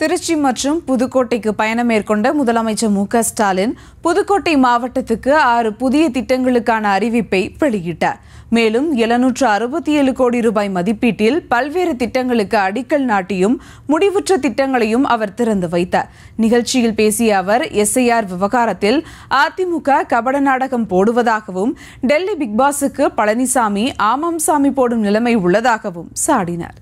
திருச்சி மற்றும் புதுக்கோட்டைக்கு பயணம் மேற்கொண்ட முதலமைச்சர் மு.க. ஸ்டாலின் புதுக்கோட்டை மாவட்டத்துக்கு 6 புதிய திட்டங்களுக்கான அறிவிப்பை வெளியிட்டார். மேலும் 767 கோடி ரூபாய் மதிப்பீட்டில் பல்வேறு திட்டங்களுக்கு அடிக்கல் நாட்டியும் முடிவுற்ற திட்டங்களையும் அவர் திறந்து வைத்தார். நிகழ்ச்சியில் பேசிய அவர் எஸ்ஐஆர் விவகாரத்தில் அதிமுக கபட நாடகம் போடுவதாகவும் டெல்லி பிக்பாஸுக்கு பழனிசாமி ஆமாம் சாமி போடும் நிலைமை உள்ளதாகவும் சாடினார்.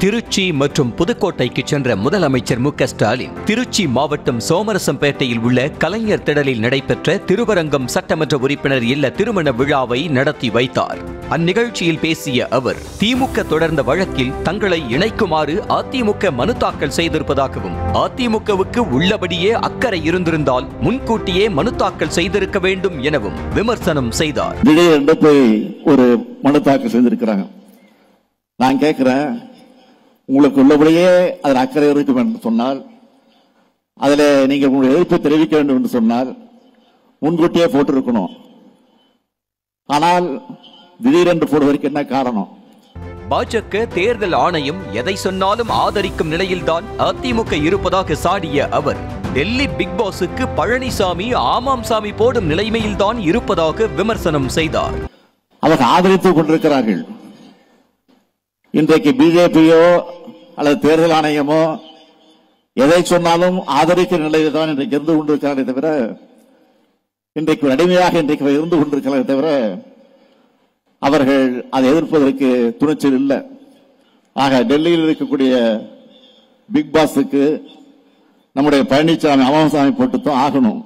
திருச்சி மற்றும் புதுக்கோட்டைக்கு சென்ற முதலமைச்சர் மு.க. ஸ்டாலின் திருச்சி மாவட்டம் சோமரசம்பேட்டையில் உள்ள கலைஞர் திடலில் நடைபெற்ற திருவரங்கம் சட்டமன்ற உறுப்பினர் இல்ல திருமண விழாவை நடத்தி வைத்தார். அந்நிகழ்ச்சியில் பேசிய அவர் திமுக தொடர்ந்த வழக்கில் தங்களை இணைக்குமாறு அதிமுக மனு தாக்கல் செய்திருப்பதாகவும் அதிமுகவுக்கு உள்ளபடியே அக்கறை இருந்திருந்தால் முன்கூட்டியே மனு தாக்கல் செய்திருக்க வேண்டும் எனவும் விமர்சனம் செய்தார். ஒரு மனு தாக்கல் செய்திருக்கிறாங்க. நான் கேட்கிறேன், உங்களுக்கு உள்ளபடியே அதில் அக்கறை இருக்கும் என்று சொன்னால், அதில் நீங்கள் உங்களுடைய எதிர்ப்பை தெரிவிக்க வேண்டும் என்று சொன்னால் முன்கூட்டியே போட்டிருக்கணும். ஆனால் திடீரென்று போடுவதற்கு என்ன காரணம்? பாஜக தேர்தல் ஆணையம் எதை சொன்னாலும் ஆதரிக்கும் நிலையில்தான் அதிமுக இருப்பதாக சாடிய அவர் டெல்லி பிக்பாஸுக்கு பழனிசாமி ஆமாம் சாமி போடும் நிலைமையில்தான் இருப்பதாக விமர்சனம் செய்தார். அவர்கள் ஆதரித்துக் கொண்டிருக்கிறார்கள். இன்றைக்கு பிஜேபியோ அல்லது தேர்தல் ஆணையமோ எதை சொன்னாலும் ஆதரிக்கிற நிலையில் தான் இன்றைக்கு இருந்து கொண்டிருக்கிறாரே தவிர, இன்றைக்கு அடிமையாக இன்றைக்கு இருந்து கொண்டிருக்கிறாரே தவிர அவர்கள் அதை எதிர்ப்பதற்கு துணிச்சல் இல்லை. ஆக டெல்லியில் இருக்கக்கூடிய பிக் பாஸுக்கு நம்முடைய பழனிசாமி அமாவாசாமி போட்டுத்தான் ஆகணும்.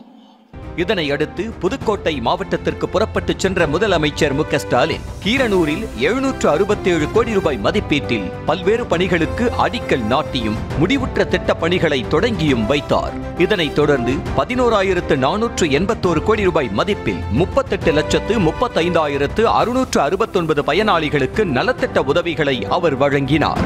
இதனை அடுத்து புதுக்கோட்டை மாவட்டத்திற்கு புறப்பட்டு சென்ற முதலமைச்சர் மு.க. ஸ்டாலின் கீரனூரில் 767 கோடி ரூபாய் மதிப்பீட்டில் பல்வேறு பணிகளுக்கு அடிக்கல் நாட்டியும் முடிவுற்ற திட்ட பணிகளை தொடங்கியும் வைத்தார். இதனைத் தொடர்ந்து 11,481 கோடி ரூபாய் மதிப்பில் 38,35,669 பயனாளிகளுக்கு நலத்திட்ட உதவிகளை அவர் வழங்கினார்.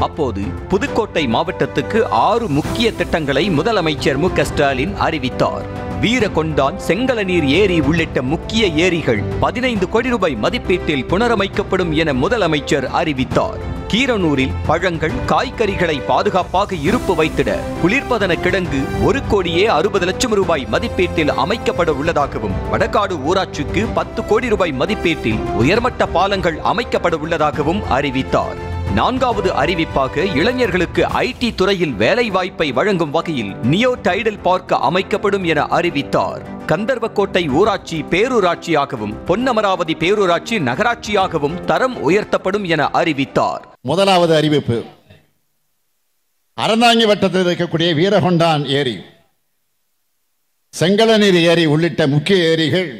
அப்போது புதுக்கோட்டை மாவட்டத்துக்கு 6 முக்கிய திட்டங்களை முதலமைச்சர் மு.க. ஸ்டாலின் அறிவித்தார். வீரகொண்டான், செங்கலநீர் ஏரி உள்ளிட்ட முக்கிய ஏரிகள் 15 கோடி ரூபாய் மதிப்பீட்டில் புனரமைக்கப்படும் என முதலமைச்சர் அறிவித்தார். கீரனூரில் பழங்கள், காய்கறிகளை பாதுகாப்பாக இருப்பு வைத்திட குளிர்பதன கிடங்கு 1,60 லட்சம் ரூபாய் மதிப்பீட்டில் அமைக்கப்பட உள்ளதாகவும், வடகாடு ஊராட்சிக்கு 10 கோடி ரூபாய் மதிப்பீட்டில் உயர்மட்ட பாலங்கள் அமைக்கப்பட உள்ளதாகவும் அறிவித்தார். 4வது அறிவிப்பாக இளைஞர்களுக்கு ஐடி துறையில் வேலை வாய்ப்பை வழங்கும் வகையில் நியோ டைடல் பார்க் அமைக்கப்படும் என அறிவித்தார். கந்தர்வக்கோட்டை ஊராட்சி பேரூராட்சியாகவும், பொன்னமராவதி பேரூராட்சி நகராட்சியாகவும் தரம் உயர்த்தப்படும் என அறிவித்தார். முதலாவது அறிவிப்பு, அறந்தாங்கி வட்டத்தில் இருக்கக்கூடிய வீரகொண்டான் ஏரி, செங்கலநீர் ஏரி உள்ளிட்ட முக்கிய ஏரிகள்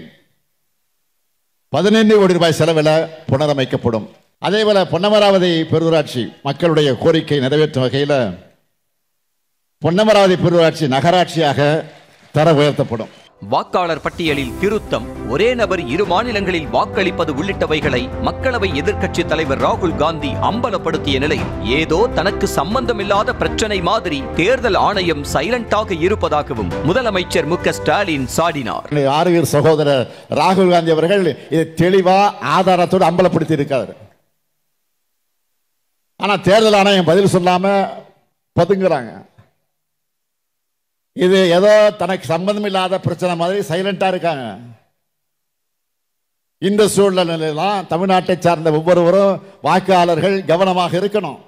15 கோடி ரூபாய் செலவில் புனரமைக்கப்படும். அதேபோல பொன்னமராவதி பேரூராட்சி மக்களுடைய கோரிக்கை நிறைவேற்றும் வகையில் பொன்னமராவதி பேரூராட்சி நகராட்சியாக தர உயர்த்தப்படும். வாக்காளர் பட்டியலில் திருத்தம், ஒரே நபர் 2 மாநிலங்களில் வாக்களிப்பது உள்ளிட்டவைகளை மக்களவை எதிர்க்கட்சித் தலைவர் ராகுல் காந்தி அம்பலப்படுத்திய நிலையில் ஏதோ தனக்கு சம்பந்தமில்லாத பிரச்சனை மாதிரி தேர்தல் ஆணையம் சைலண்டாக இருப்பதாகவும் முதலமைச்சர் மு.க. ஸ்டாலின் சாடினார். 6 சகோதரர் ராகுல் காந்தி அவர்கள் இதை தெளிவா ஆதாரத்தோடு அம்பலப்படுத்தி இருக்கார். ஆனா தேர்தல் ஆணையம் பதில் சொல்லாம பதுங்குறாங்க. இது ஏதோ தனக்கு சம்பந்தம் இல்லாத பிரச்சனை மாதிரி சைலண்டா இருக்காங்க. இந்த சூழ்நிலையெல்லாம் தமிழ்நாட்டை சார்ந்த ஒவ்வொருவரும் வாக்காளர்கள் கவனமாக இருக்கணும்.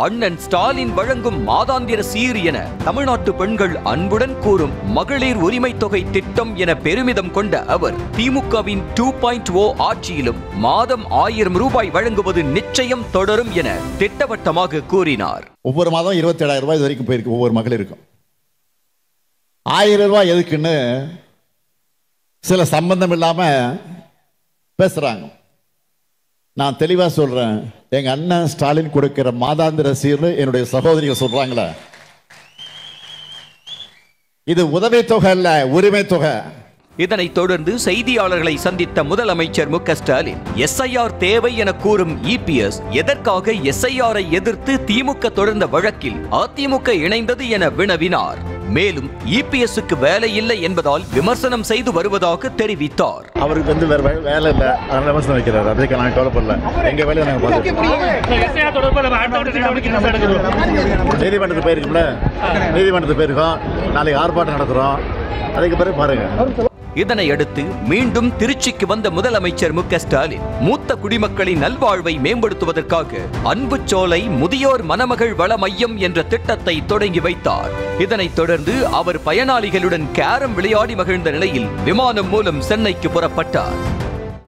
அண்ணன் ஸ்டாலின் வழங்கும் மாதாந்திர சீர் என தமிழ்நாட்டு பெண்கள் அன்புடன் கூறும் மகளிர் உரிமை தொகை திட்டம் என பெருமிதம் கொண்ட அவர் திமுகவின் 2.0 ஆட்சியிலும் மாதம் 1000 ரூபாய் வழங்குவது நிச்சயம் தொடரும் என திட்டவட்டமாக கூறினார். ஒவ்வொரு மாதம் 27,000 ரூபாய் வரைக்கும் போயிருக்கு ஒவ்வொரு மகளிருக்கும். 1000 ரூபாய் எதுக்குன்னு சில சம்பந்தம் இல்லாம பேசுறாங்க. நான் தெளிவா சொல்றேன், எங்க அண்ணன் ஸ்டாலின் கொடுக்கிற மாதாந்திர சீர்னு என்னுடைய சகோதரிகள் சொல்றாங்களே, இது உதவி தொகை அல்ல, உரிமை தொகை. இதனைத் தொடர்ந்து செய்தியாளர்களை சந்தித்த முதலமைச்சர் மு.க. ஸ்டாலின் எஸ்ஐஆர் தேவை என கூறும் இபிஎஸ் எதற்காக எஸ்ஐஆரை எதிர்த்து திமுக தொடர்ந்த வழக்கில் அதிமுக இணைந்தது என வினவினார். மேலும் இபிஎஸ்க்கு வேலை இல்லை என்பதால் விமர்சனம் செய்து வருவதாக தெரிவித்தார். அவருக்கு வந்து வேற வேலை இல்லை, அதனால விமர்சனம் வைக்கிறார். அதுக்கு நான் கவலைப்படல. எங்க வேலையை நாங்கள் பார்த்துக்கிறோம். நீதிமன்றத்துக்கு போயிருக்கோம்ல, நீதிமன்றத்துக்கு போயிருக்கோம். நாளைக்கு ஆர்ப்பாட்டம் நடத்துறோம். அதுக்கு பிறகு பாருங்க. இதனையடுத்து மீண்டும் திருச்சிக்கு வந்த முதலமைச்சர் மு க ஸ்டாலின் மூத்த குடிமக்களின் நல்வாழ்வை மேம்படுத்துவதற்காக அன்புச்சோலை முதியோர் மணமகள் வள மையம் என்ற திட்டத்தை தொடங்கி வைத்தார். இதனைத் தொடர்ந்து அவர் பயனாளிகளுடன் கேரம் விளையாடி மகிழ்ந்த நிலையில் விமானம் மூலம் சென்னைக்கு புறப்பட்டார்.